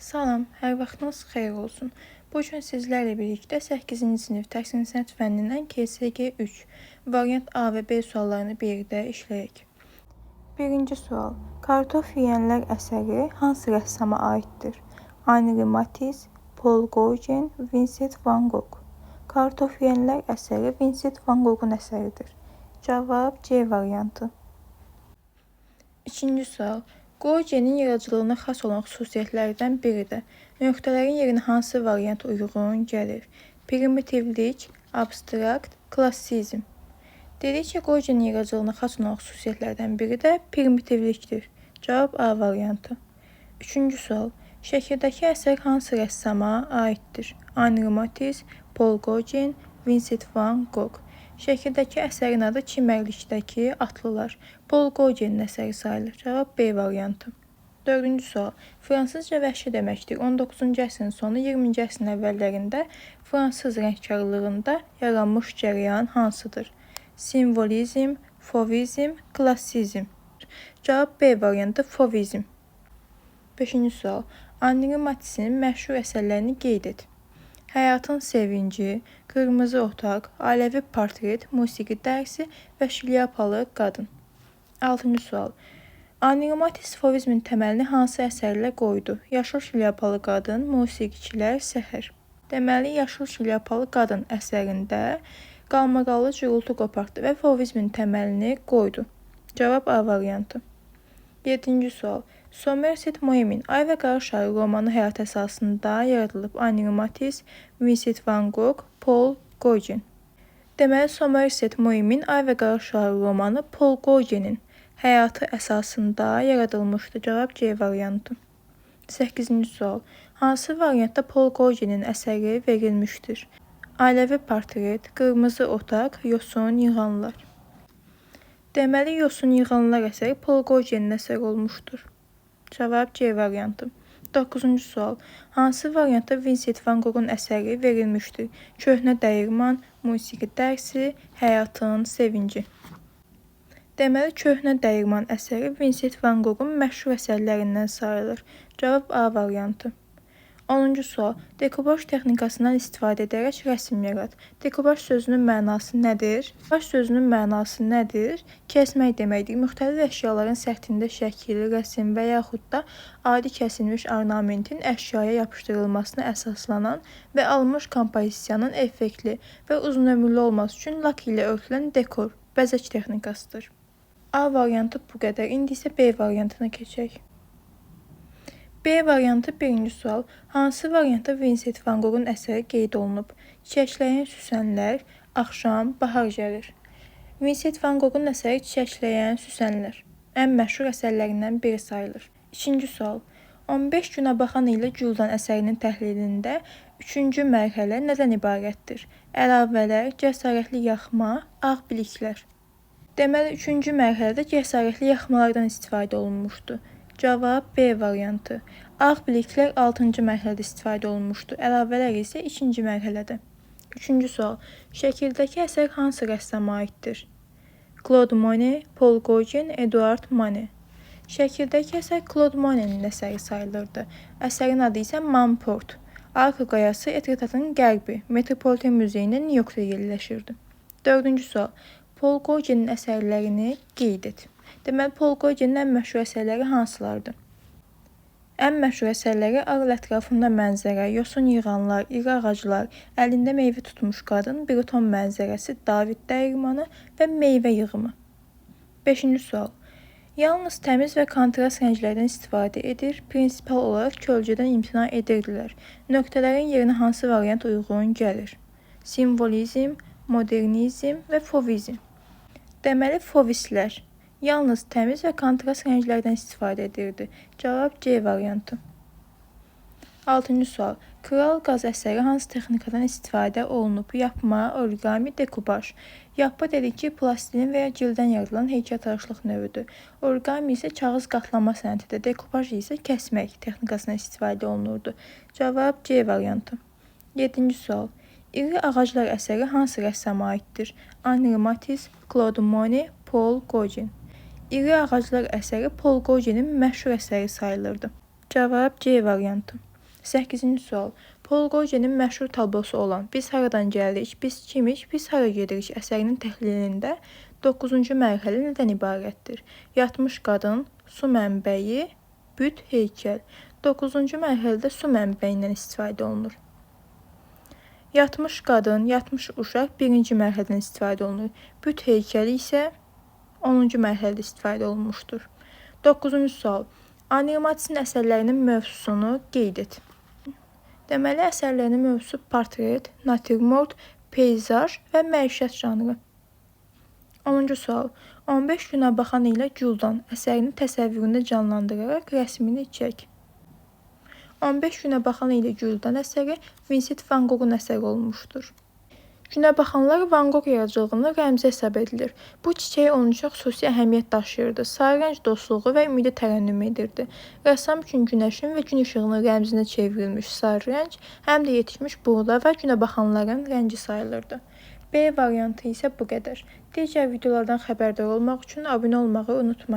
Salam, hər vaxtınız xeyir olsun. Bu gün sizlərlə birlikdə 8-ci sinif Təhsil Sənət fənnindən KSG 3 variant A və B suallarını birlikdə işləyək. Birinci sual. Kartof yeyənlər əsəri hansı rəssama aiddir? Henri Matisse, Paul Gauguin, Vincent van Gogh. Kartof yeyənlər əsəri Vincent van Goghun əsəridir. Cavab C variantı. İkinci sual. Gauguinin yaradıcılığına xas olan xüsusiyyətlərdən biri də nöqtələrin yerinə hansı variant uyğun gəlir? Primitivlik, abstrakt, klassizm. Dedik ki, Gauguinin yaradıcılığına xas olan xüsusiyyətlərdən biri də primitivlikdir. Cavab A variantı. Üçüncü sual. Şəkildəki əsər hansı rəssama aiddir? Henri Matisse, Paul Gauguin, Vincent van Gogh. Şəkildəki əsərin adı çimərlikdəki atlılar. Paul Gauguinin əsəri sayılır. Cavab B variantı. Dördüncü sual. Fransızca vəhşi deməkdir. 19-cu əsrin sonu 20-ci əsrin əvvəllərində fransız rəngkarlığında yaranmış cərəyan hansıdır? Simvolizm, fauvizm, klassizm. Cavab B variantı fauvizm. Beşinci sual. Henri Matisse'nin məşhur əsərlərini qeyd et. Həyatın sevinci, Qırmızı otaq, Ailəvi portret, Musiqi dərsi və Şlyapalı qadın. 6-cı sual. Henri Matisse fauvizmin təməlini hansı əsərlə qoydu? Yaşıl şlyapalı qadın, Musiqiçilər, Səhər. Deməli, Yaşıl şlyapalı qadın əsərində qalmaqallı gürültü qopartdı və fauvizmin təməlini qoydu. Cavab A variantı. 7-ci sual. Somerset Maugh'in Ay və Qara Şarı romanı həyat əsasında yaradılıb. Henri Matisse, Vincent van Gogh, Paul Gauguin. Deməli, Somerset Maugh'in Ay və Qara Şarı romanı Paul Gauguinin həyatı əsasında yaradılmışdı. Cavab C variantı. 8-ci sual. Hansı variantda Paul Gauguinin əsəri verilmişdir? Ailəvi portret, Qırmızı otaq, Yosun yığanlar. Deməli, Yosun yığanlar əsəri Paul Gauguinin əsəri olmuşdur. Cavab C variantı. 9-cu sual. Hansı variantda Vincent van Goghun əsəri verilmişdir? Köhnə dəyirman, musiqi dərsi, həyatın sevinci. Deməli, Köhnə dəyirman əsəri Vincent van Goghun məşhur əsərlərindən sayılır. Cavab A variantı. 10-cu sual. Dekubaj texnikasından istifadə edərək rəsm yarat. Dekubaj sözünün mənası nədir? Dekubaj sözünün mənası nədir? Kəsmək deməkdir. Müxtəlif əşyaların səthində şəkil, rəsm və yaxud da adi kəsilmiş ornamentin əşyaya yapışdırılmasına əsaslanan və alınmış kompozisiyanın effektli və uzunömürlü olması üçün lak ilə örtülən dekor, bəzək texnikasıdır. A variantı bu qədər. İndi isə B variantına keçək. B variantı birinci sual. Hansı variantda Vincent van Goghun əsəri qeyd olunub? Çiçəkləyən süsənlər, axşam, bahar gəlir. Vincent van Goghun əsəri Çiçəkləyən süsənlər. Ən məşhur əsərlərindən biri sayılır. İkinci sual. 15 günə baxan ilə Güldan əsərinin təhlilində 3-cü mərhələ nədən ibarətdir? Əlavələr, cəsarətli yaxma, ağ biliklər. Deməli, 3-cü mərhələdə cəsarətli yaxmalardan istifadə olunmuşdu. Cavab B variantı. Ağ biliklər 6-cı mərhələdə istifadə olunmuşdu. Əlavələr isə 2-ci mərhələdə. 3-cü sual. Şəkildəki əsər hansı rəssama aiddir? Claude Monet, Paul Gauguin, Edouard Manet. Şəkildəki əsər Claude Monet'in əsəri sayılırdı. Əsərin adı isə Manport. Arka qayası Etretatın qərbi, Metropolitan Muzeyində New Yorkda yerləşirdi. 4-cü sual. Paul Gauguinin əsərlərini qeyd et. Deməli, Paul Gauguinin ən məşhur əsərləri hansılardır? Ən məşhur əsərləri ağıl ətrafında mənzərə, yosun yığanlar, iri ağaclar, əlində meyvə tutmuş qadın, Breton mənzərəsi, David dəyirmanı və meyvə yığımı. 5-ci sual. Yalnız təmiz və kontrast rənglərdən istifadə edir, prinsipal olaraq kölgədən imtina edirdilər. Nöqtələrin yerinə hansı variant uyğun gəlir? Simvolizm, modernizm və fauvizm. Deməli, fauvistlər yalnız təmiz və kontrast rənglərdən istifadə edirdi. Cavab C variantı. 6-cı sual. Kral qaz əsəri hansı texnikadan istifadə olunub? Yapma, origami, dekubaj. Yapma dedik ki, plastilin və ya gildən yaradılan heykəltaraşlıq növüdür. Origami isə kağız qatlama sənətidir. Dekubaj isə kəsmək texnikasından istifadə olunurdu. Cavab C variantı. 7-ci sual. İri ağaclar əsəri hansı rəssama aiddir? Henri Matisse, Claude Monet, Paul Gauguin. İri ağaclar əsəri Paul Gauguinin məşhur əsəri sayılırdı. Cavab C variantı. 8-ci sual. Paul Gauguin'in məşhur tablosu olan Biz haradan gəldik, biz kimik, biz hara gedirik əsərinin təhlilində 9-cu mərhələ nədən ibarətdir? Yatmış qadın, su mənbəyi, büt, heykəl. 9-cu mərhələdə su mənbəyindən istifadə olunur. Yatmış qadın, yatmış uşaq 1-ci mərhələdən istifadə olunur. Büt heykəli isə 10-cu mərhələdə istifadə olunmuşdur. 9-cu sual. Animatsin əsərlərinin mövzusunu qeyd et. Deməli, əsərlərinin mövzusu portret, natürmort, peyzaj və məişət janrı. 10-cu sual. 15 günə baxan ilə Güldan əsərini təsəvvüründə canlandıraraq rəsmini çək. 15 günə baxan ilə Güldan əsəri Vincent van Goghun əsəri olmuşdur. Günə baxanlar Van Gogh yaradıcılığında rəmzi hesab edilir. Bu çiçək onun üçün xüsusi əhəmiyyət daşıyırdı. Sarı rəng dostluğu və ümidi tərənnüm edirdi. Rəssam üçün günəşin və gün işığının rəmzinə çevrilmiş sarı rəng həm də yetişmiş buğda və günə baxanların rəngi sayılırdı. B variantı isə bu qədər. Digər videolardan xəbərdar olmaq üçün abunə olmağı unutmayın.